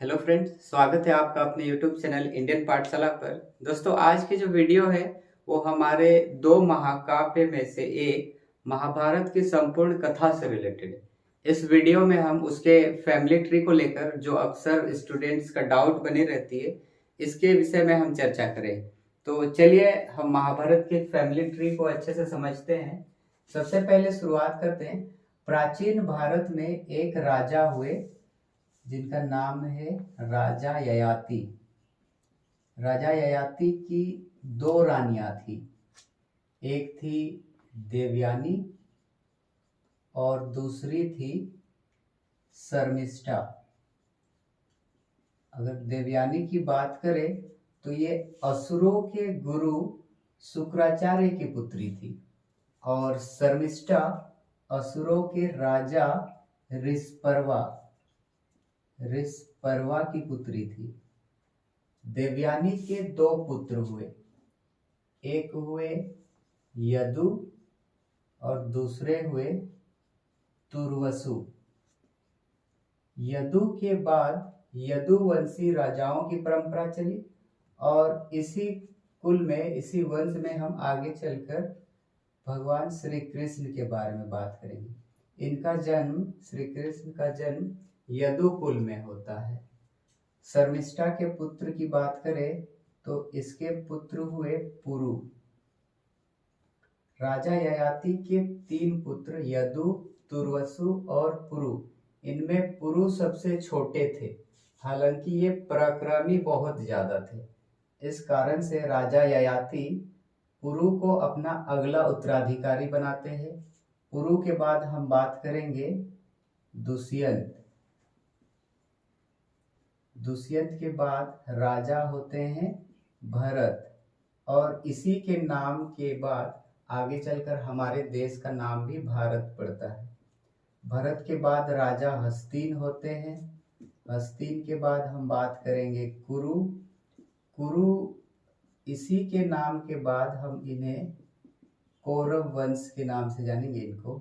Hello friends, स्वागत है आपका अपने यूट्यूब चैनल इंडियन पाठशाला पर। दोस्तों, आज की जो वीडियो है वो हमारे दो महाकाव्य में से एक महाभारत की संपूर्ण कथा से रिलेटेड है। इस वीडियो में हम उसके फैमिली ट्री को लेकर जो अक्सर स्टूडेंट्स का डाउट बनी रहती है, इसके विषय में हम चर्चा करें। तो चलिए हम महाभारत के फैमिली ट्री को अच्छे से समझते हैं। सबसे पहले शुरुआत करते हैं। प्राचीन भारत में एक राजा हुए जिनका नाम है राजा ययाति। राजा ययाति की दो रानियां थी, एक थी देवयानी और दूसरी थी शर्मिष्ठा। अगर देवयानी की बात करें तो ये असुरों के गुरु शुक्राचार्य की पुत्री थी और शर्मिष्ठा असुरों के राजा ऋषपर्वा की पुत्री थी। देवयानी के दो पुत्र हुए, एक हुए यदु और दूसरे हुए तुर्वसु। यदु के बाद यदुवंशी राजाओं की परंपरा चली और इसी कुल में, इसी वंश में हम आगे चलकर भगवान श्री कृष्ण के बारे में बात करेंगे। इनका जन्म, श्री कृष्ण का जन्म यदु कुल में होता है। शर्मिष्ठा के पुत्र की बात करें तो इसके पुत्र हुए पुरु। राजा ययाति के तीन पुत्र यदु, तुर्वसु और पुरु। इनमें पुरु सबसे छोटे थे, हालांकि ये पराक्रमी बहुत ज्यादा थे। इस कारण से राजा ययाति पुरु को अपना अगला उत्तराधिकारी बनाते हैं। पुरु के बाद हम बात करेंगे दुष्यंत। दुष्यंत के बाद राजा होते हैं भरत और इसी के नाम के बाद आगे चलकर हमारे देश का नाम भी भारत पड़ता है। भरत के बाद राजा हस्तिन होते हैं। हस्तिन के बाद हम बात करेंगे कुरु। कुरु इसी के नाम के बाद हम इन्हें कौरव वंश के नाम से जानेंगे इनको।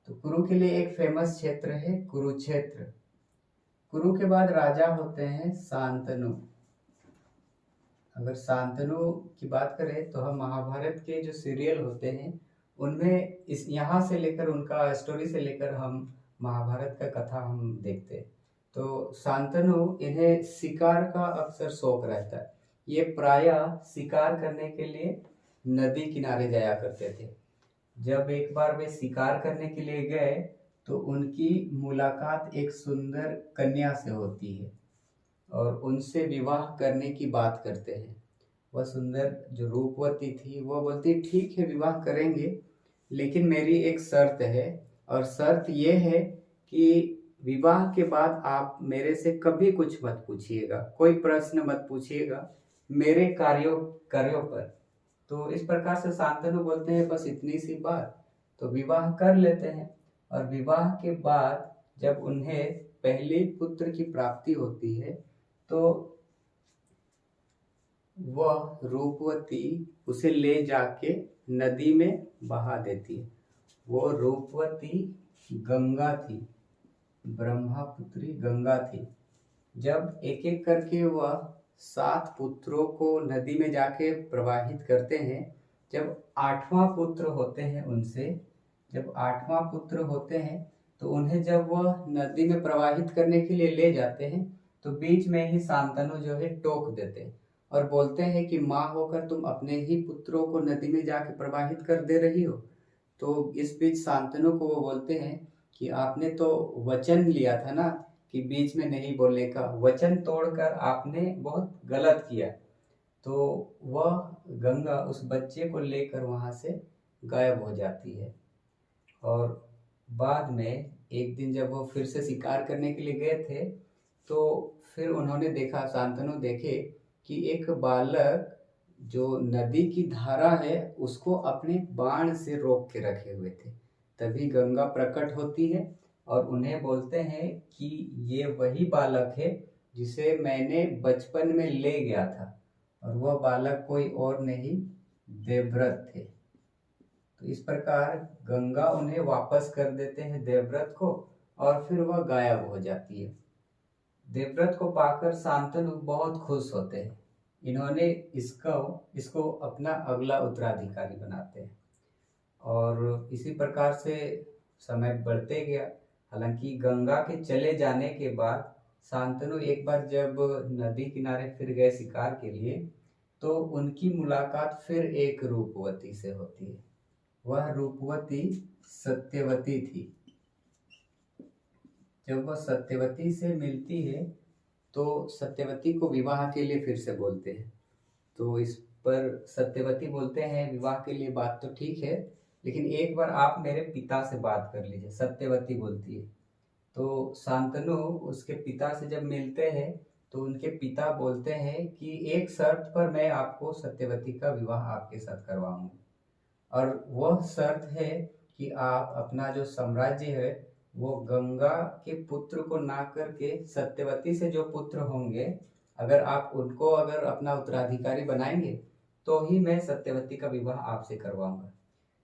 तो कुरु के लिए एक फेमस क्षेत्र है कुरुक्षेत्र। कुरु के बाद राजा होते हैं शांतनु। अगर शांतनु की बात करें तो हम महाभारत के जो सीरियल होते हैं उनमें इस यहाँ से लेकर उनका स्टोरी से लेकर हम महाभारत का कथा हम देखते हैं। तो शांतनु, इन्हें शिकार का अक्सर शौक रहता है। ये प्रायः शिकार करने के लिए नदी किनारे जाया करते थे। जब एक बार वे शिकार करने के लिए गए तो उनकी मुलाकात एक सुंदर कन्या से होती है और उनसे विवाह करने की बात करते हैं। वह सुंदर जो रूपवती थी वह बोलती, ठीक है विवाह करेंगे, लेकिन मेरी एक शर्त है और शर्त यह है कि विवाह के बाद आप मेरे से कभी कुछ मत पूछिएगा, कोई प्रश्न मत पूछिएगा मेरे कार्यों पर। तो इस प्रकार से शांतनु बोलते हैं बस इतनी सी बात, तो विवाह कर लेते हैं। और विवाह के बाद जब उन्हें पहले पुत्र की प्राप्ति होती है तो वह रूपवती उसे ले जाके नदी में बहा देती है। वो रूपवती गंगा थी, ब्रह्मपुत्री गंगा थी। जब एक एक करके वह 7 पुत्रों को नदी में जाके प्रवाहित करते हैं, जब 8वां पुत्र होते हैं उनसे, जब 8वां पुत्र होते हैं तो उन्हें जब वह नदी में प्रवाहित करने के लिए ले जाते हैं तो बीच में ही शांतनु जो है टोक देते हैं और बोलते हैं कि माँ होकर तुम अपने ही पुत्रों को नदी में जाके प्रवाहित कर दे रही हो। तो इस बीच शांतनु को वो बोलते हैं कि आपने तो वचन लिया था ना कि बीच में नहीं बोलने का, वचन तोड़कर आपने बहुत गलत किया। तो वह गंगा उस बच्चे को लेकर वहां से गायब हो जाती है। और बाद में एक दिन जब वो फिर से शिकार करने के लिए गए थे तो फिर उन्होंने देखा, शांतनु देखे कि एक बालक जो नदी की धारा है उसको अपने बाण से रोक के रखे हुए थे। तभी गंगा प्रकट होती है और उन्हें बोलते हैं कि ये वही बालक है जिसे मैंने बचपन में ले गया था। और वह बालक कोई और नहीं, देवव्रत थे। तो इस प्रकार गंगा उन्हें वापस कर देते हैं देवव्रत को और फिर वह गायब हो जाती है। देवव्रत को पाकर शांतनु बहुत खुश होते हैं। इन्होंने इसको अपना अगला उत्तराधिकारी बनाते हैं और इसी प्रकार से समय बढ़ते गया। हालांकि गंगा के चले जाने के बाद शांतनु एक बार जब नदी किनारे फिर गए शिकार के लिए, तो उनकी मुलाकात फिर एक रूपवती से होती है। वह रूपवती सत्यवती थी। जब वह सत्यवती से मिलती है तो सत्यवती को विवाह के लिए फिर से बोलते हैं। तो इस पर सत्यवती बोलते हैं, विवाह के लिए बात तो ठीक है, लेकिन एक बार आप मेरे पिता से बात कर लीजिए, सत्यवती बोलती है। तो शांतनु उसके पिता से जब मिलते हैं तो उनके पिता बोलते हैं कि एक शर्त पर मैं आपको सत्यवती का विवाह आपके साथ करवाऊंगा, और वह शर्त है कि आप अपना जो साम्राज्य है वो गंगा के पुत्र को ना करके सत्यवती से जो पुत्र होंगे, अगर आप उनको अगर अपना उत्तराधिकारी बनाएंगे तो ही मैं सत्यवती का विवाह आपसे करवाऊंगा।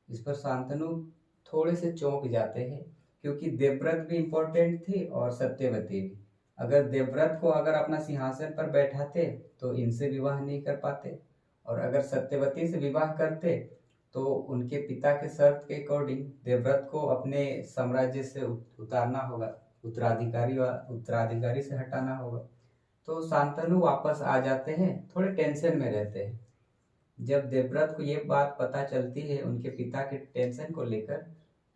इस पर शांतनु थोड़े से चौंक जाते हैं, क्योंकि देवव्रत भी इम्पोर्टेंट थी और सत्यवती भी। अगर देवव्रत को अगर अपना सिंहासन पर बैठाते तो इनसे विवाह नहीं कर पाते, और अगर सत्यवती से विवाह करते तो उनके पिता के शर्त के अकॉर्डिंग देवव्रत को अपने साम्राज्य से उतारना होगा, उत्तराधिकारी से हटाना होगा। तो शांतनु वापस आ जाते हैं, थोड़े टेंशन में रहते हैं। जब देवव्रत को ये बात पता चलती है उनके पिता के टेंशन को लेकर,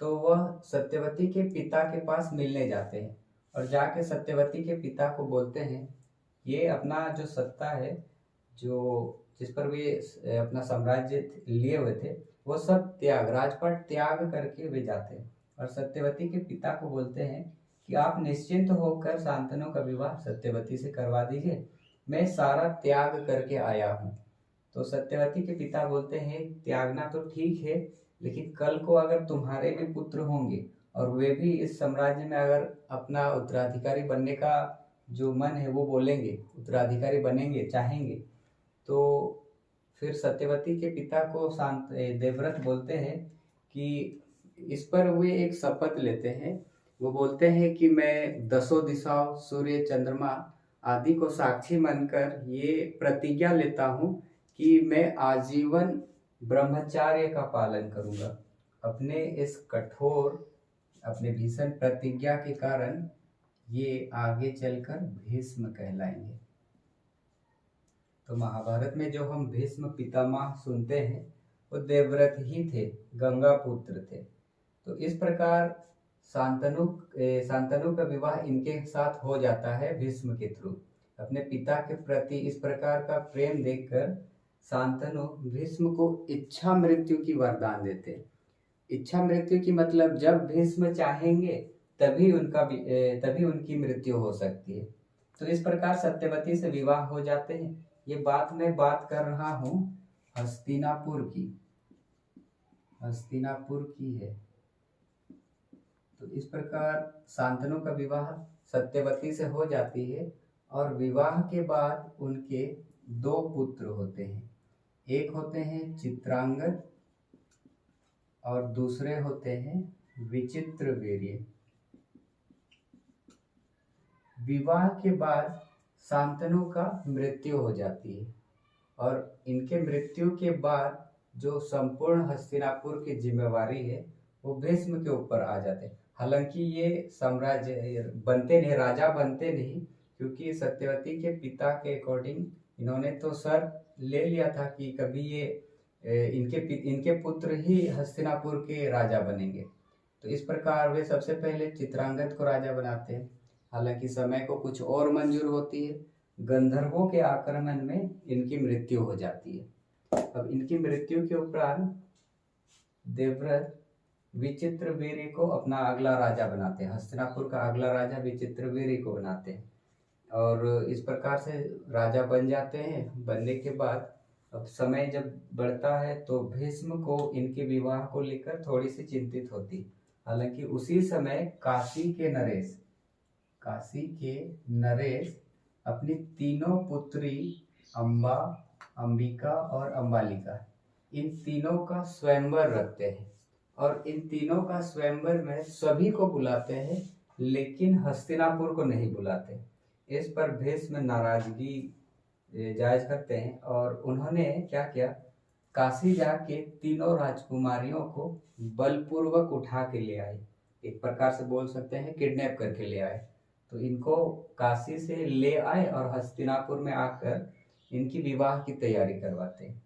तो वह सत्यवती के पिता के पास मिलने जाते हैं और जाके सत्यवती के पिता को बोलते हैं ये अपना जो सत्ता है, जो जिस पर वे अपना साम्राज्य लिए हुए थे, वो सब राजपाट त्याग करके वे जाते हैं और सत्यवती के पिता को बोलते हैं कि आप निश्चिंत होकर शांतनु का विवाह सत्यवती से करवा दीजिए, मैं सारा त्याग करके आया हूँ। तो सत्यवती के पिता बोलते हैं त्यागना तो ठीक है, लेकिन कल को अगर तुम्हारे भी पुत्र होंगे और वे भी इस साम्राज्य में अगर अपना उत्तराधिकारी बनने का जो मन है वो बोलेंगे, उत्तराधिकारी बनेंगे चाहेंगे, तो फिर सत्यवती के पिता को देवव्रत बोलते हैं कि इस पर वे एक शपथ लेते हैं। वो बोलते हैं कि मैं दसों दिशाओं, सूर्य, चंद्रमा आदि को साक्षी मानकर ये प्रतिज्ञा लेता हूँ कि मैं आजीवन ब्रह्मचार्य का पालन करूँगा। अपने इस कठोर, अपने भीषण प्रतिज्ञा के कारण ये आगे चलकर भीष्म कहलाएंगे। तो महाभारत में जो हम भीष्म पितामह सुनते हैं वो देवव्रत ही थे, गंगा पुत्र थे। तो इस प्रकार शांतनु का विवाह इनके साथ हो जाता है भीष्म के थ्रू। अपने पिता के प्रति इस प्रकार का प्रेम देखकर शांतनु भीष्म को इच्छा मृत्यु की वरदान देते। इच्छा मृत्यु की मतलब जब भीष्म चाहेंगे तभी उनकी मृत्यु हो सकती है। तो इस प्रकार सत्यवती से विवाह हो जाते हैं। ये मैं बात कर रहा हूँ हस्तिनापुर की है। तो इस प्रकार शांतनु का विवाह सत्यवती से हो जाती है और विवाह के बाद उनके 2 पुत्र होते हैं। एक होते हैं चित्रांगद और दूसरे होते हैं विचित्रवीर्य। विवाह के बाद शांतनु का मृत्यु हो जाती है और इनके मृत्यु के बाद जो संपूर्ण हस्तिनापुर की जिम्मेवारी है वो भीष्म के ऊपर आ जाते हैं। हालांकि ये साम्राज्य बनते नहीं, राजा बनते नहीं, क्योंकि सत्यवती के पिता के अकॉर्डिंग इन्होंने तो शर्त ले लिया था कि कभी ये इनके पुत्र ही हस्तिनापुर के राजा बनेंगे। तो इस प्रकार वे सबसे पहले चित्रांगद को राजा बनाते हैं। हालांकि समय को कुछ और मंजूर होती है, गंधर्वों के आक्रमण में इनकी मृत्यु हो जाती है। अब इनकी मृत्यु के उपरांत देवव्रत विचित्रवीर्य को अपना अगला राजा बनाते हैं। हस्तिनापुर का अगला राजा विचित्रवीर्य को बनाते हैं और इस प्रकार से राजा बन जाते हैं। बनने के बाद अब समय जब बढ़ता है तो भीष्म को इनके विवाह को लेकर थोड़ी सी चिंतित होती। हालांकि उसी समय काशी के नरेश अपनी तीनों पुत्री अंबा, अंबिका और अंबालिका, इन तीनों का स्वयंवर रखते हैं और इन तीनों का स्वयंवर में सभी को बुलाते हैं, लेकिन हस्तिनापुर को नहीं बुलाते, इस पर भीष्म नाराजगी जाहिर करते हैं और उन्होंने क्या किया, काशी जाके तीनों राजकुमारियों को बलपूर्वक उठा के ले आए, एक प्रकार से बोल सकते हैं किडनैप करके ले आए। तो इनको काशी से ले आए और हस्तिनापुर में आकर इनकी विवाह की तैयारी करवाते हैं।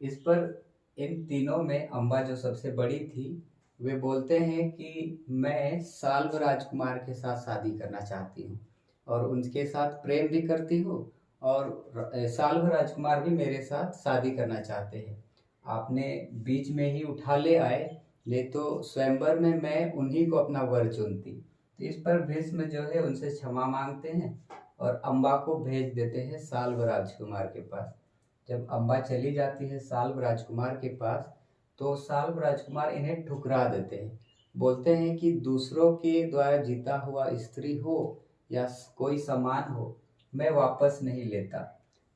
इस पर इन तीनों में अम्बा जो सबसे बड़ी थी, वे बोलते हैं कि मैं साल्व राजकुमार के साथ शादी करना चाहती हूँ और उनके साथ प्रेम भी करती हूँ और साल्व राजकुमार भी मेरे साथ शादी करना चाहते हैं। आपने बीच में ही उठा ले आए, ले तो स्वयंवर में मैं उन्हीं को अपना वर चुनती। तो इस पर भीष्म जो है उनसे क्षमा मांगते हैं और अम्बा को भेज देते हैं साल्व राजकुमार के पास। जब अम्बा चली जाती है साल्व राजकुमार के पास, तो साल्व राजकुमार इन्हें ठुकरा देते हैं, बोलते हैं कि दूसरों के द्वारा जीता हुआ स्त्री हो या कोई सामान हो, मैं वापस नहीं लेता।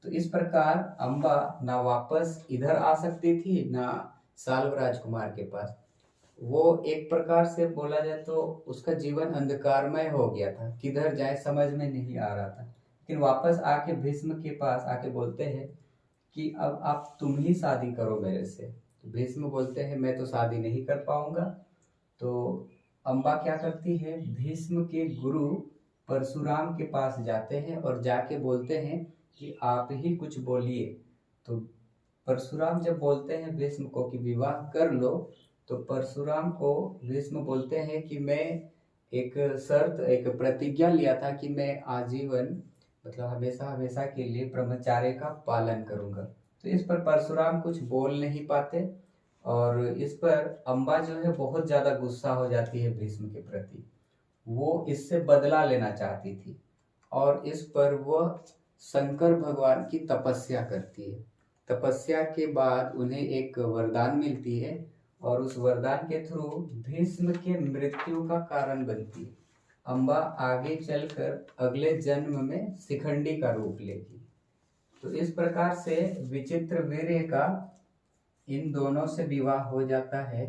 तो इस प्रकार अम्बा ना वापस इधर आ सकती थी ना साल्व राजकुमार के पास। वो एक प्रकार से बोला जाए तो उसका जीवन अंधकारमय हो गया था, किधर जाए समझ में नहीं आ रहा था। लेकिन वापस आके भीष्म के पास आके बोलते हैं कि अब आप तुम ही शादी करो मेरे से। तो भीष्म बोलते हैं मैं तो शादी नहीं कर पाऊंगा। तो अम्बा क्या करती है, भीष्म के गुरु परशुराम के पास जाते हैं और जाके बोलते हैं कि आप ही कुछ बोलिए। तो परशुराम जब बोलते हैं भीष्म को कि विवाह कर लो, तो परशुराम को भीष्म बोलते हैं कि मैं एक शर्त, एक प्रतिज्ञा लिया था कि मैं आजीवन मतलब हमेशा हमेशा के लिए ब्रह्मचार्य का पालन करूंगा। तो इस पर परशुराम कुछ बोल नहीं पाते और इस पर अम्बा जो है बहुत ज्यादा गुस्सा हो जाती है भीष्म के प्रति। वो इससे बदला लेना चाहती थी और इस पर वह शंकर भगवान की तपस्या करती है। तपस्या के बाद उन्हें एक वरदान मिलती है और उस वरदान के थ्रू भीष्म के मृत्यु का कारण बनती है। अम्बा आगे चलकर अगले जन्म में शिखंडी का रूप लेगी। तो इस प्रकार से विचित्रवीर्य का इन दोनों से विवाह हो जाता है।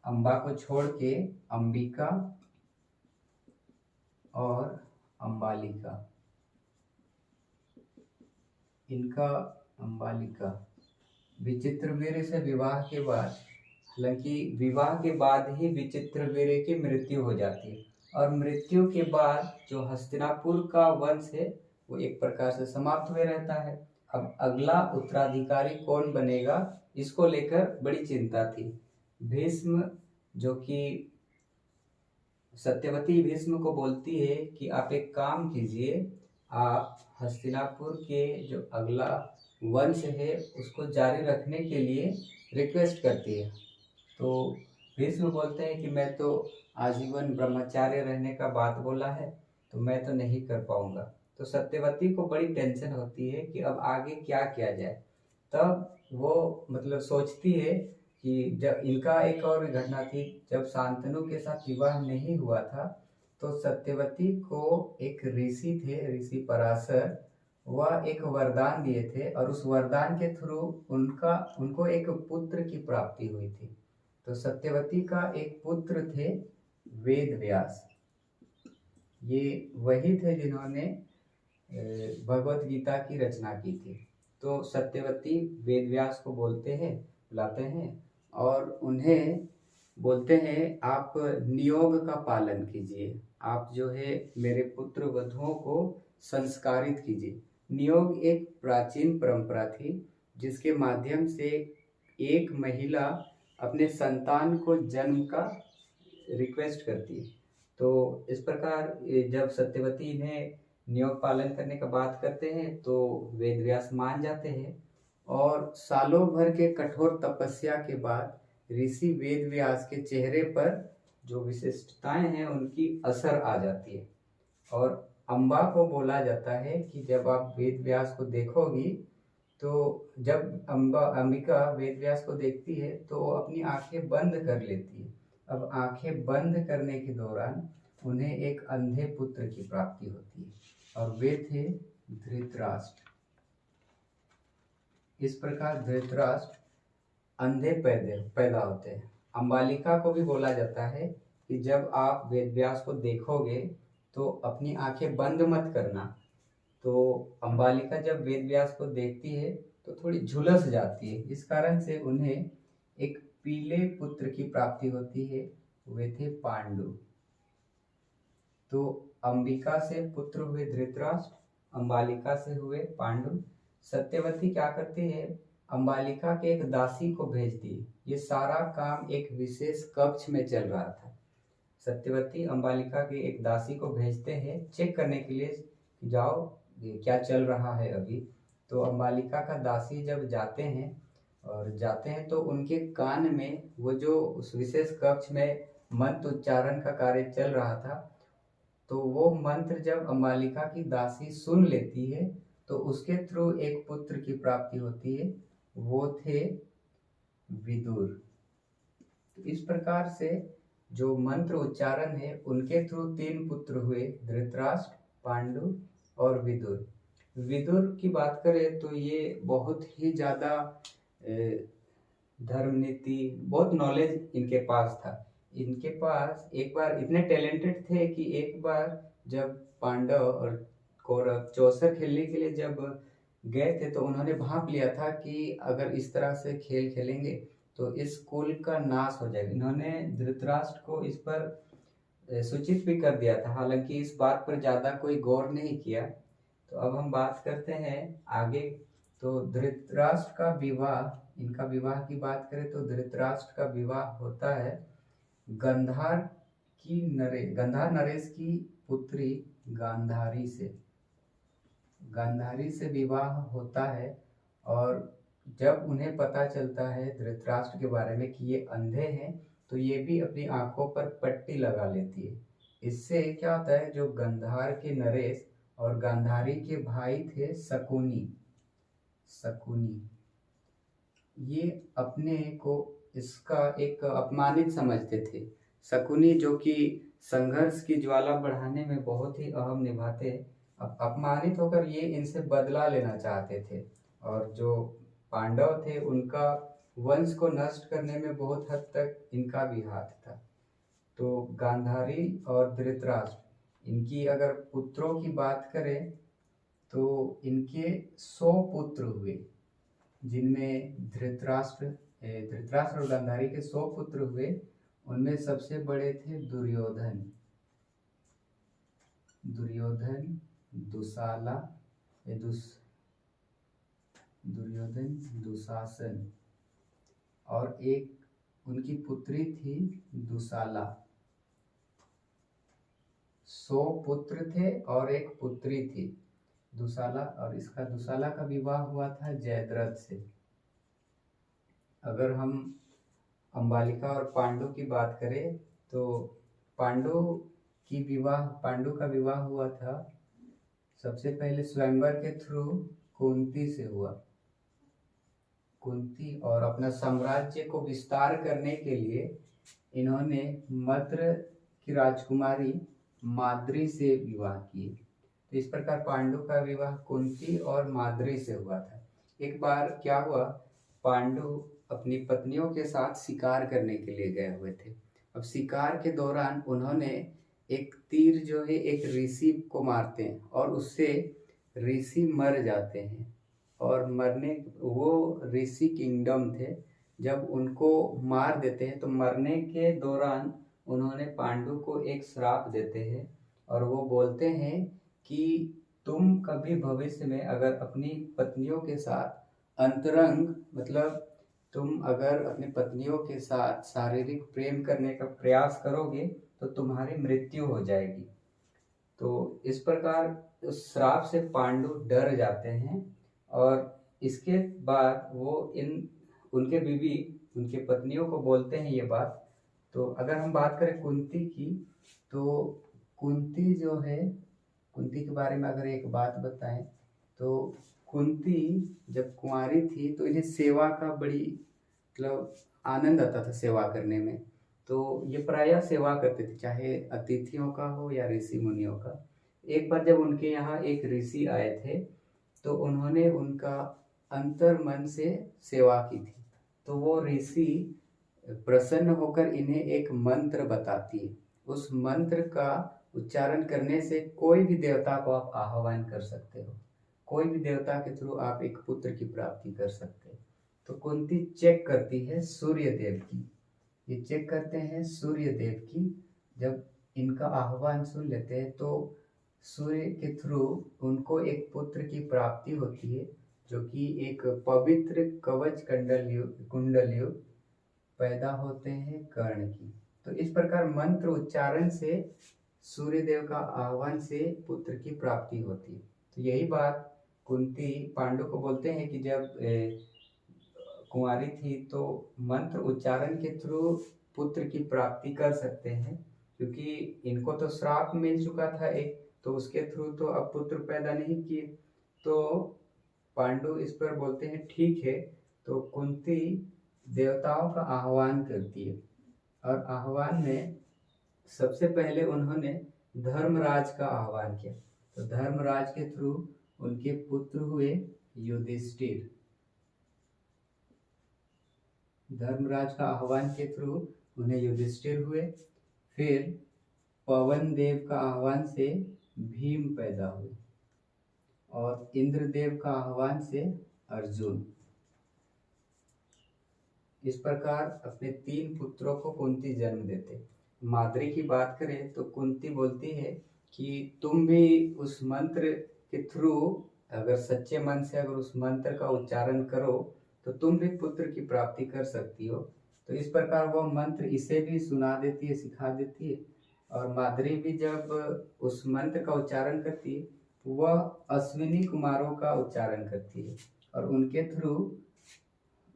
अम्बा को छोड़ के अंबिका और अंबालिका, इनका अंबालिका विचित्रवीर्य से विवाह के बाद, हालांकि विवाह के बाद ही विचित्रवीर्य की मृत्यु हो जाती है और मृत्यु के बाद जो हस्तिनापुर का वंश है वो एक प्रकार से समाप्त हुए रहता है। अब अगला उत्तराधिकारी कौन बनेगा, इसको लेकर बड़ी चिंता थी। भीष्म जो कि सत्यवती भीष्म को बोलती है कि आप एक काम कीजिए, आप हस्तिनापुर के जो अगला वंश है उसको जारी रखने के लिए रिक्वेस्ट करती है। तो भीष्म बोलते हैं कि मैं तो आजीवन ब्रह्मचार्य रहने का बात बोला है, तो मैं तो नहीं कर पाऊंगा। तो सत्यवती को बड़ी टेंशन होती है कि अब आगे क्या किया जाए। तब वो मतलब सोचती है कि जब इनका एक और घटना थी, जब शांतनु के साथ विवाह नहीं हुआ था तो सत्यवती को एक ऋषि थे, ऋषि पराशर, वह एक वरदान दिए थे और उस वरदान के थ्रू उनको एक पुत्र की प्राप्ति हुई थी। तो सत्यवती का एक पुत्र थे वेद व्यास। ये वही थे जिन्होंने भगवत गीता की रचना की थी। तो सत्यवती वेद व्यास को बुलाते हैं और उन्हें बोलते हैं आप नियोग का पालन कीजिए, आप जो है मेरे पुत्र वधुओं को संस्कारित कीजिए। नियोग एक प्राचीन परंपरा थी जिसके माध्यम से एक महिला अपने संतान को जन्म का रिक्वेस्ट करती है। तो इस प्रकार जब सत्यवती इन्हें नियोग पालन करने का बात करते हैं तो वेदव्यास मान जाते हैं और सालों भर के कठोर तपस्या के बाद ऋषि वेदव्यास के चेहरे पर जो विशिष्टताएं हैं उनकी असर आ जाती है और अम्बा को बोला जाता है कि जब आप वेदव्यास को देखोगी, तो जब अंबिका वेदव्यास को देखती है तो अपनी आंखें बंद कर लेती है। अब आंखें बंद करने के दौरान उन्हें एक अंधे पुत्र की प्राप्ति होती है और वे थे धृतराष्ट्र। इस प्रकार धृतराष्ट्र अंधे पैदा होते हैं। अंबालिका को भी बोला जाता है कि जब आप वेदव्यास को देखोगे तो अपनी आंखें बंद मत करना। तो अंबालिका जब वेद व्यास को देखती है तो थोड़ी झुलस जाती है। इस कारण से उन्हें एक पीले पुत्र की प्राप्ति होती है, वे थे पांडु। तो अंबिका से पुत्र हुए धृतराष्ट्र, अंबालिका से हुए पांडु। सत्यवती क्या करती है, अंबालिका के एक दासी को भेजती है। ये सारा काम एक विशेष कक्ष में चल रहा था। सत्यवती अंबालिका के एक दासी को भेजते हैं चेक करने के लिए कि जाओ क्या चल रहा है अभी। तो अंबालिका का दासी जब जाते हैं तो उनके कान में वो जो उस विशेष कक्ष में मंत्र उच्चारण का कार्य चल रहा था, तो वो मंत्र जब अंबालिका की दासी सुन लेती है तो उसके थ्रू एक पुत्र की प्राप्ति होती है, वो थे विदुर। इस प्रकार से जो मंत्र उच्चारण है उनके थ्रू 3 पुत्र हुए, धृतराष्ट्र, पांडु और विदुर। विदुर की बात करें तो ये बहुत ही ज़्यादा धर्म नीति, बहुत नॉलेज इनके पास था। इनके पास एक बार इतने टैलेंटेड थे कि एक बार जब पांडव और कौरव चौसर खेलने के लिए जब गए थे तो उन्होंने भांप लिया था कि अगर इस तरह से खेल खेलेंगे तो इस कुल का नाश हो जाएगा। इन्होंने धृतराष्ट्र को इस पर सूचित भी कर दिया था, हालांकि इस बात पर ज़्यादा कोई गौर नहीं किया। तो अब हम बात करते हैं आगे। तो धृतराष्ट्र का विवाह, इनका विवाह की बात करें तो धृतराष्ट्र का विवाह होता है गंधार नरेश की पुत्री गांधारी से। गांधारी से विवाह होता है और जब उन्हें पता चलता है धृतराष्ट्र के बारे में कि ये अंधे हैं तो ये भी अपनी आंखों पर पट्टी लगा लेती है। इससे क्या होता है, जो गंधार के नरेश और गांधारी के भाई थे शकुनी, ये अपने को इसका एक अपमानित समझते थे। शकुनी जो कि संघर्ष की ज्वाला बढ़ाने में बहुत ही अहम निभाते, अब अपमानित होकर ये इनसे बदला लेना चाहते थे। और जो पांडव थे उनका वंश को नष्ट करने में बहुत हद तक इनका भी हाथ था। तो गांधारी और धृतराष्ट्र, इनकी अगर पुत्रों की बात करें तो इनके 100 पुत्र हुए, जिनमें धृतराष्ट्र और गांधारी के 100 पुत्र हुए। उनमें सबसे बड़े थे दुर्योधन, दुर्योधन, दुशासन, और एक उनकी पुत्री थी दुशाला। 100 पुत्र थे और एक पुत्री थी दुशाला, और इसका दुशाला का विवाह हुआ था जयद्रथ से। अगर हम अंबालिका और पांडु की बात करें तो पांडु का विवाह हुआ था सबसे पहले स्वयंवर के थ्रू कुंती से हुआ। कुंती, और अपना साम्राज्य को विस्तार करने के लिए इन्होंने मद्र की राजकुमारी माद्री से विवाह किए। तो इस प्रकार पांडु का विवाह कुंती और माद्री से हुआ था। एक बार क्या हुआ, पांडु अपनी पत्नियों के साथ शिकार करने के लिए गए हुए थे। अब शिकार के दौरान उन्होंने एक तीर जो है एक ऋषि को मारते हैं और उससे ऋषि मर जाते हैं। और वो ऋषि किंगडम थे, जब उनको मार देते हैं तो मरने के दौरान उन्होंने पांडु को एक श्राप देते हैं और वो बोलते हैं कि तुम कभी भविष्य में अगर अपनी पत्नियों के साथ अंतरंग, मतलब तुम अगर अपनी पत्नियों के साथ शारीरिक प्रेम करने का प्रयास करोगे तो तुम्हारी मृत्यु हो जाएगी। तो इस प्रकार उस श्राप से पांडु डर जाते हैं और इसके बाद वो उनके पत्नियों को बोलते हैं ये बात। तो अगर हम बात करें कुंती की, तो कुंती जो है, कुंती के बारे में अगर एक बात बताएं तो कुंती जब कुंवारी थी तो इन्हें सेवा का बड़ी मतलब आनंद आता था सेवा करने में। तो ये प्रायः सेवा करते थे, चाहे अतिथियों का हो या ऋषि मुनियों का। एक बार जब उनके यहाँ एक ऋषि आए थे तो उन्होंने उनका अंतर मन से सेवा की थी। तो वो ऋषि प्रसन्न होकर इन्हें एक मंत्र बताती है। उस मंत्र का उच्चारण करने से कोई भी देवता को आप आह्वान कर सकते हो, कोई भी देवता के थ्रू आप एक पुत्र की प्राप्ति कर सकते हो। तो कुंती चेक करती है सूर्य देव की, ये चेक करते हैं सूर्य देव की। जब इनका आह्वान सुन लेते हैं तो सूर्य के थ्रू उनको एक पुत्र की प्राप्ति होती है, जो कि एक पवित्र कवच कुंडलियों पैदा होते हैं कर्ण की। तो इस प्रकार मंत्र उच्चारण से सूर्य देव का आह्वान से पुत्र की प्राप्ति होती है। तो यही बात कुंती पांडु को बोलते हैं कि जब कुंवारी थी तो मंत्र उच्चारण के थ्रू पुत्र की प्राप्ति कर सकते हैं, क्योंकि इनको तो श्राप मिल चुका था एक, तो उसके थ्रू तो अब पुत्र पैदा नहीं किए। तो पांडु इस पर बोलते हैं ठीक है। तो कुंती देवताओं का आह्वान करती है, और आह्वान में सबसे पहले उन्होंने धर्मराज का आह्वान किया। तो धर्मराज के थ्रू उनके पुत्र हुए युधिष्ठिर। धर्मराज का आह्वान के थ्रू उन्हें युधिष्ठिर हुए। फिर पवन देव का आह्वान से भीम पैदा हुए, और इंद्रदेव का आह्वान से अर्जुन। इस प्रकार अपने 3 पुत्रों को कुंती जन्म देते। माद्री की बात करें तो कुंती बोलती है कि तुम भी उस मंत्र के थ्रू अगर सच्चे मन से अगर उस मंत्र का उच्चारण करो तो तुम भी पुत्र की प्राप्ति कर सकती हो। तो इस प्रकार वह मंत्र इसे भी सुना देती है, सिखा देती है। और माद्री भी जब उस मंत्र का उच्चारण करती है वह अश्विनी कुमारों का उच्चारण करती है, और उनके थ्रू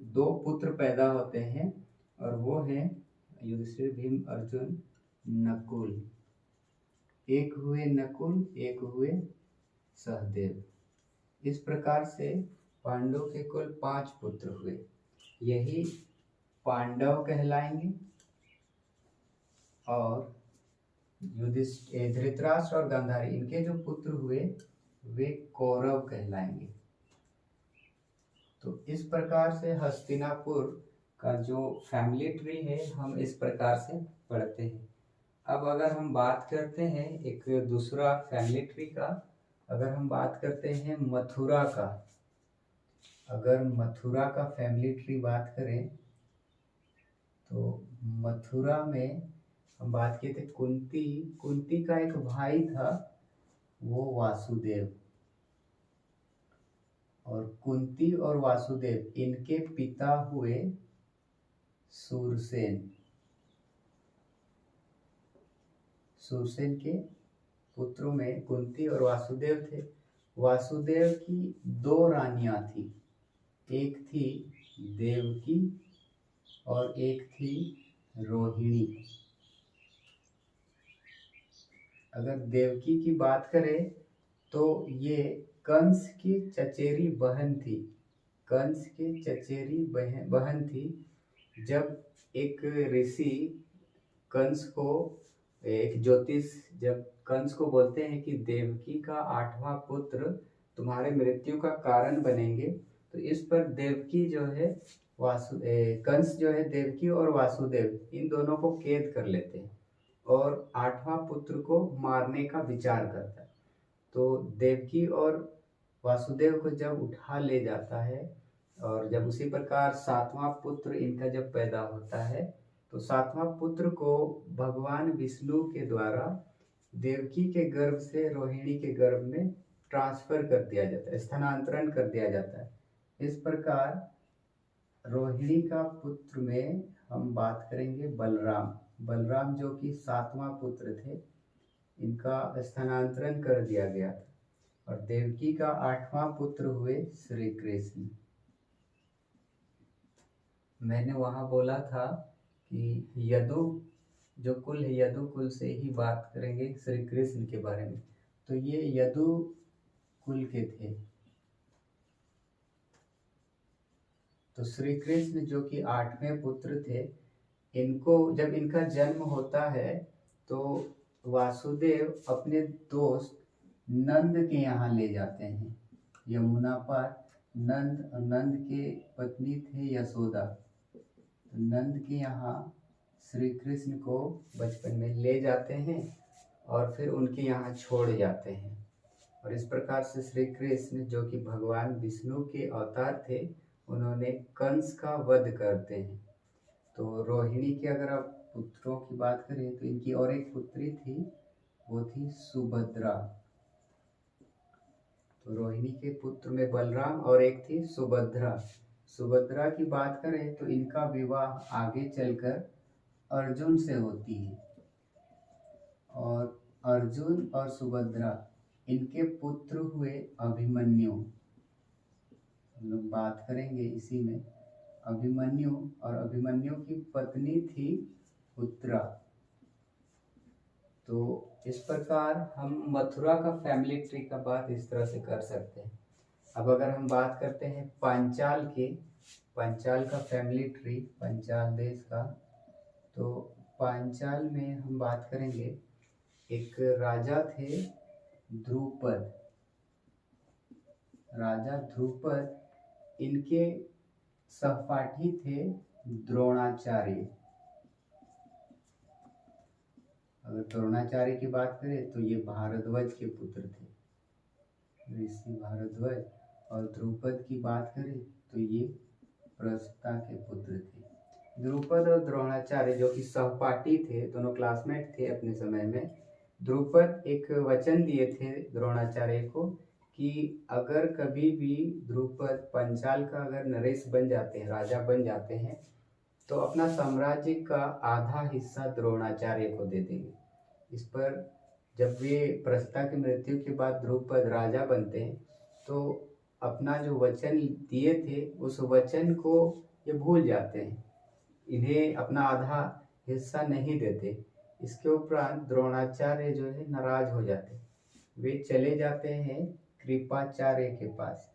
2 पुत्र पैदा होते हैं, और वो हैं युधिष्ठिर, भीम, अर्जुन, नकुल। एक हुए नकुल, एक हुए सहदेव। इस प्रकार से पांडव के कुल 5 पुत्र हुए, यही पांडव कहलाएंगे। और युधिष्ठिर, धृतराष्ट्र और गांधारी, इनके जो पुत्र हुए वे कौरव कहलाएंगे। तो इस प्रकार से हस्तिनापुर का जो फैमिली ट्री है हम इस प्रकार से पढ़ते हैं। अब अगर हम बात करते हैं एक दूसरा फैमिली ट्री का, अगर हम बात करते हैं मथुरा का, अगर मथुरा का फैमिली ट्री बात करें तो मथुरा में हम बात किए थे कुंती का एक भाई था वो वासुदेव, और कुंती और वासुदेव इनके पिता हुए सूरसेन। सूरसेन के पुत्रों में कुंती और वासुदेव थे। वासुदेव की 2 रानियां थी, एक थी देवकी और एक थी रोहिणी। अगर देवकी की बात करें तो ये कंस की चचेरी बहन थी, कंस की चचेरी बहन थी। जब एक ऋषि कंस को एक ज्योतिष, जब कंस को बोलते हैं कि देवकी का 8वां पुत्र तुम्हारे मृत्यु का कारण बनेंगे, तो इस पर देवकी जो है कंस जो है देवकी और वासुदेव इन दोनों को कैद कर लेते हैं और 8वां पुत्र को मारने का विचार करता है। तो देवकी और वासुदेव को जब उठा ले जाता है, और जब उसी प्रकार 7वां पुत्र इनका जब पैदा होता है तो 7वां पुत्र को भगवान विष्णु के द्वारा देवकी के गर्भ से रोहिणी के गर्भ में ट्रांसफर कर दिया जाता है, स्थानांतरण कर दिया जाता है। इस प्रकार रोहिणी का पुत्र में हम बात करेंगे बलराम जो कि 7वां पुत्र थे, इनका स्थानांतरण कर दिया गया था। और देवकी का 8वां पुत्र हुए श्री कृष्ण। मैंने वहाँ बोला था कि यदु जो कुल है, यदु कुल से ही बात करेंगे श्री कृष्ण के बारे में। तो ये यदु कुल के थे। तो श्री कृष्ण जो कि 8वें पुत्र थे, इनको जब इनका जन्म होता है तो वासुदेव अपने दोस्त नंद के यहाँ ले जाते हैं यमुना पर। नंद के पत्नी थे यशोदा, तो नंद के यहाँ श्री कृष्ण को बचपन में ले जाते हैं और फिर उनके यहाँ छोड़ जाते हैं। और इस प्रकार से श्री कृष्ण, जो कि भगवान विष्णु के अवतार थे, उन्होंने कंस का वध करते हैं। तो रोहिणी की अगर आप पुत्रों की बात करें तो इनकी और एक पुत्री थी, वो थी सुभद्रा। तो रोहिणी के पुत्र में बलराम और एक थी सुभद्रा। सुभद्रा की बात करें तो इनका विवाह आगे चलकर अर्जुन से होती है। और अर्जुन और सुभद्रा, इनके पुत्र हुए अभिमन्यु। हम लोग बात करेंगे इसी में अभिमन्यु, और अभिमन्यु की पत्नी थी उत्तरा। तो इस प्रकार हम मथुरा का फैमिली ट्री का बात इस तरह से कर सकते हैं। अब अगर हम बात करते हैं पांचाल का फैमिली ट्री, पांचाल देश का, तो पांचाल में हम बात करेंगे, एक राजा थे द्रुपद। राजा द्रुपद, इनके सहपाठी थे द्रोणाचार्य। अगर द्रोणाचार्य की बात करें तो ये भारद्वाज के पुत्र थे, ऋषि भारद्वाज। और द्रुपद की बात करें तो ये प्रस्ता के पुत्र थे। द्रुपद और द्रोणाचार्य जो कि सहपाठी थे, दोनों क्लासमेट थे अपने समय में। द्रुपद एक वचन दिए थे द्रोणाचार्य को कि अगर कभी भी द्रुपद पंचाल का अगर नरेश बन जाते हैं, राजा बन जाते हैं, तो अपना साम्राज्य का आधा हिस्सा द्रोणाचार्य को दे देंगे। इस पर जब वे प्रस्ता की मृत्यु के बाद द्रुपद राजा बनते हैं, तो अपना जो वचन दिए थे उस वचन को ये भूल जाते हैं, इन्हें अपना आधा हिस्सा नहीं देते। इसके उपरांत द्रोणाचार्य जो है नाराज हो जाते, वे चले जाते हैं कृपाचार्य के पास।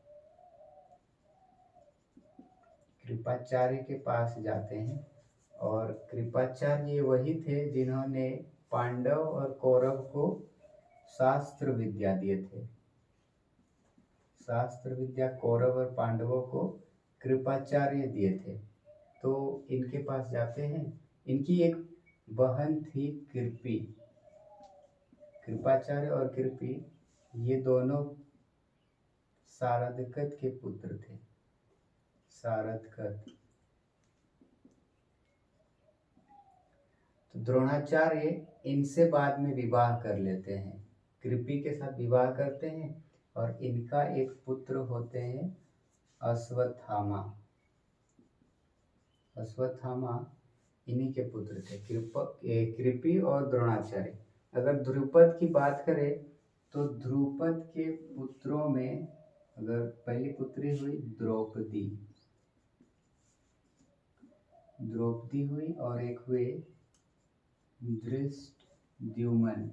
कृपाचार्य के पास जाते हैं, और कृपाचार्य वही थे जिन्होंने पांडव और कौरव को शास्त्र विद्या दिए थे। शास्त्र विद्या कौरव और पांडवों को कृपाचार्य दिए थे। तो इनके पास जाते हैं। इनकी एक बहन थी कृपी। कृपाचार्य और कृपी ये दोनों सारदकत के पुत्र थे। सारदकत। तो द्रोणाचार्य इनसे बाद में विवाह कर लेते हैं, कृपी के साथ विवाह करते हैं, और इनका एक पुत्र होते हैं अश्वत्थामा। अश्वत्थामा इन्हीं के पुत्र थे, कृपी और द्रोणाचार्य। अगर द्रुपद की बात करें तो द्रुपद के पुत्रों में अगर पहली पुत्री हुई द्रौपदी, द्रौपदी हुई, और एक हुए धृष्टद्युम्न,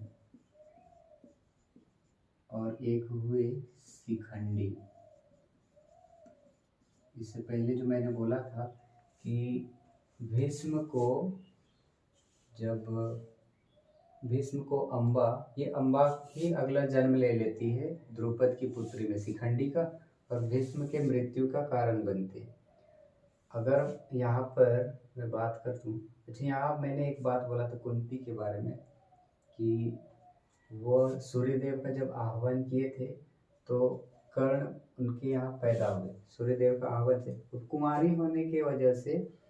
और एक हुए शिखंडी। इससे पहले जो मैंने बोला था कि भीष्म को अम्बा, ये अम्बा ही अगला जन्म ले लेती है द्रुपद की पुत्री में, शिखंडी का, और भीष्म के मृत्यु का कारण बनते हैं। अगर यहाँ पर मैं बात कर दूँ, अच्छा यहाँ मैंने एक बात बोला था कुंती के बारे में कि वो सूर्यदेव का जब आह्वान किए थे तो कर्ण उनके यहाँ पैदा हुए। सूर्यदेव का आह्वान से कुमारी होने की वजह से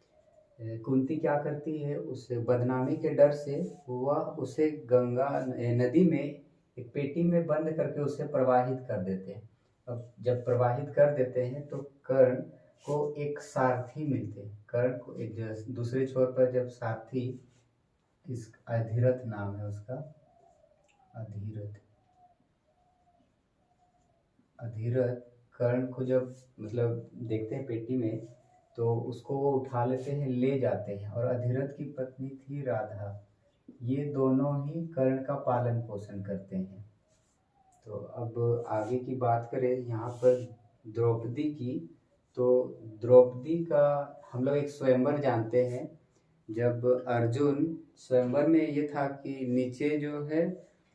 कुंती क्या करती है, उस बदनामी के डर से वह उसे गंगा नदी में एक पेटी में बंद करके उसे प्रवाहित कर देते हैं। अब जब प्रवाहित कर देते हैं तो कर्ण को एक सारथी मिलते हैं। कर्ण को एक दूसरे छोर पर जब सारथी, इस अधिरथ नाम है उसका, अधिरथ कर्ण को जब मतलब देखते हैं पेटी में, तो उसको वो उठा लेते हैं, ले जाते हैं। और अधिरथ की पत्नी थी राधा। ये दोनों ही कर्ण का पालन पोषण करते हैं। तो अब आगे की बात करें यहाँ पर द्रौपदी की, तो द्रौपदी का हम लोग एक स्वयंवर जानते हैं। जब अर्जुन, स्वयंवर में ये था कि नीचे जो है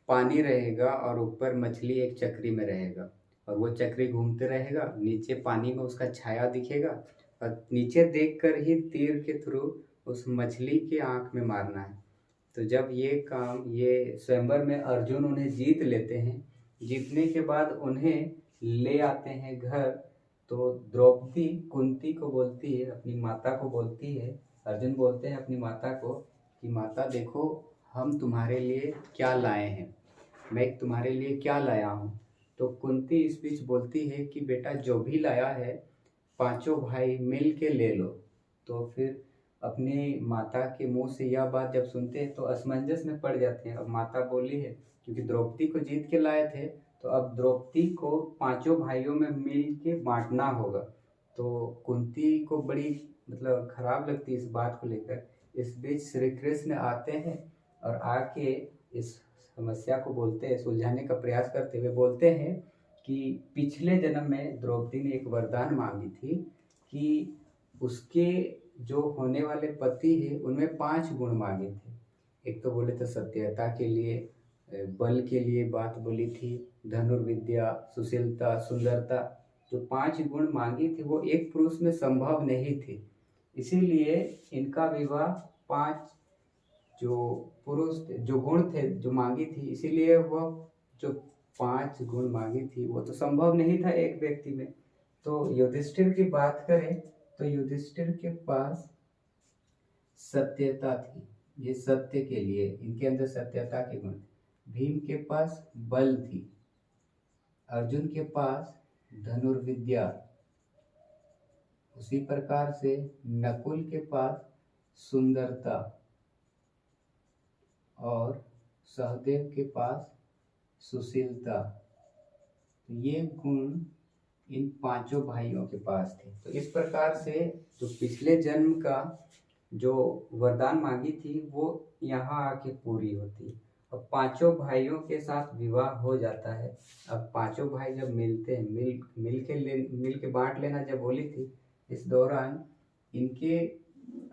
पानी रहेगा और ऊपर मछली एक चक्री में रहेगा, और वो चक्री घूमते रहेगा, नीचे पानी में उसका छाया दिखेगा, और नीचे देखकर ही तीर के थ्रू उस मछली के आँख में मारना है। तो जब ये स्वयंवर में अर्जुन उन्हें जीत लेते हैं, जीतने के बाद उन्हें ले आते हैं घर। तो द्रौपदी कुंती को बोलती है, अपनी माता को बोलती है, अर्जुन बोलते हैं अपनी माता को कि माता देखो हम तुम्हारे लिए क्या लाए हैं, मैं तुम्हारे लिए क्या लाया हूँ। तो कुंती इस बीच बोलती है कि बेटा जो भी लाया है पांचों भाई मिल के ले लो। तो फिर अपनी माता के मुंह से यह बात जब सुनते हैं तो असमंजस में पड़ जाते हैं। अब माता बोली है क्योंकि द्रौपदी को जीत के लाए थे, तो अब द्रौपदी को पांचों भाइयों में मिल के बांटना होगा। तो कुंती को बड़ी मतलब खराब लगती है इस बात को लेकर। इस बीच श्री कृष्ण आते हैं और आके इस समस्या को बोलते हैं, सुलझाने का प्रयास करते हुए बोलते हैं कि पिछले जन्म में द्रौपदी ने एक वरदान मांगी थी कि उसके जो होने वाले पति है उनमें 5 गुण मांगे थे। एक तो बोले तो सत्यता के लिए, बल के लिए बात बोली थी, धनुर्विद्या, सुशीलता, सुंदरता। जो 5 गुण मांगी थी वो एक पुरुष में संभव नहीं थी, इसीलिए इनका विवाह 5 जो पुरुष जो गुण थे जो मांगी थी, इसीलिए वह जो 5 गुण मांगी थी वो तो संभव नहीं था एक व्यक्ति में। तो युधिष्ठिर की बात करें तो युधिष्ठिर के पास सत्यता थी, ये सत्य के लिए इनके अंदर सत्यता के गुण थे। भीम के पास बल थी, अर्जुन के पास धनुर्विद्या, उसी प्रकार से नकुल के पास सुंदरता और सहदेव के पास सुशीलता। तो ये गुण इन 5 भाइयों के पास थे। तो इस प्रकार से जो पिछले जन्म का जो वरदान मांगी थी वो यहाँ आके पूरी होती है। अब 5 भाइयों के साथ विवाह हो जाता है। अब 5 भाई जब मिलते हैं, मिल के बांट लेना जब बोली थी, इस दौरान इनके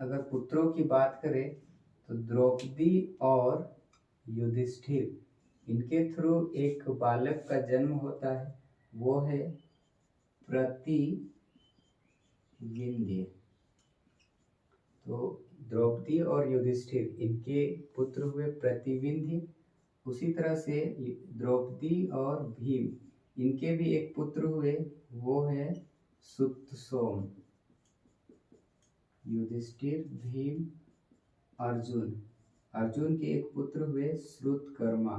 अगर पुत्रों की बात करें तो द्रौपदी और युधिष्ठिर इनके थ्रू एक बालक का जन्म होता है, वो है प्रतिविंध्य। तो द्रौपदी और युधिष्ठिर इनके पुत्र हुए प्रतिविंध्य। उसी तरह से द्रौपदी और भीम इनके भी एक पुत्र हुए, वो है सुतसोम। युधिष्ठिर, भीम, अर्जुन, अर्जुन के एक पुत्र हुए श्रुतकर्मा।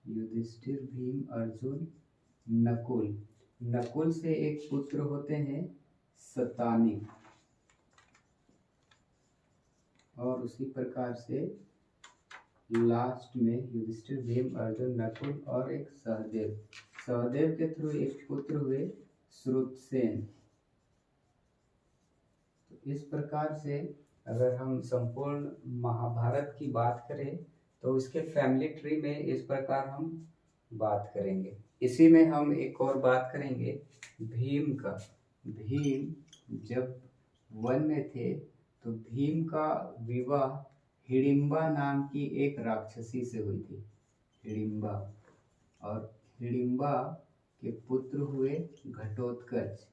युधिष्ठिर, भीम, अर्जुन, नकुल, नकुल से एक पुत्र होते हैं शतानी। और उसी प्रकार से लास्ट में युधिष्ठिर, भीम, अर्जुन, नकुल और एक सहदेव। सहदेव के थ्रू एक पुत्र हुए श्रुतसेन। तो इस प्रकार से अगर हम संपूर्ण महाभारत की बात करें तो इसके फैमिली ट्री में इस प्रकार हम बात करेंगे। इसी में हम एक और बात करेंगे भीम का। भीम जब वन में थे तो भीम का विवाह हिडिंबा नाम की एक राक्षसी से हुई थी, हिडिंबा। और हिडिंबा के पुत्र हुए घटोत्कच।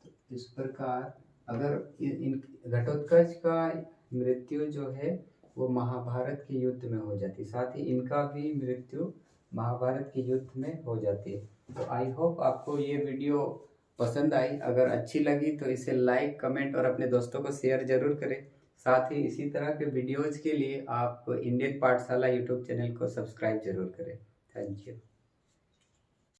तो इस प्रकार अगर इन घटोत्कच का मृत्यु जो है वो महाभारत के युद्ध में हो जाती, साथ ही इनका भी मृत्यु महाभारत के युद्ध में हो जाती है। तो आई होप आपको ये वीडियो पसंद आई। अगर अच्छी लगी तो इसे लाइक, कमेंट और अपने दोस्तों को शेयर जरूर करें। साथ ही इसी तरह के वीडियोज़ के लिए आप इंडियन पाठशाला यूट्यूब चैनल को सब्सक्राइब जरूर करें। Thank you.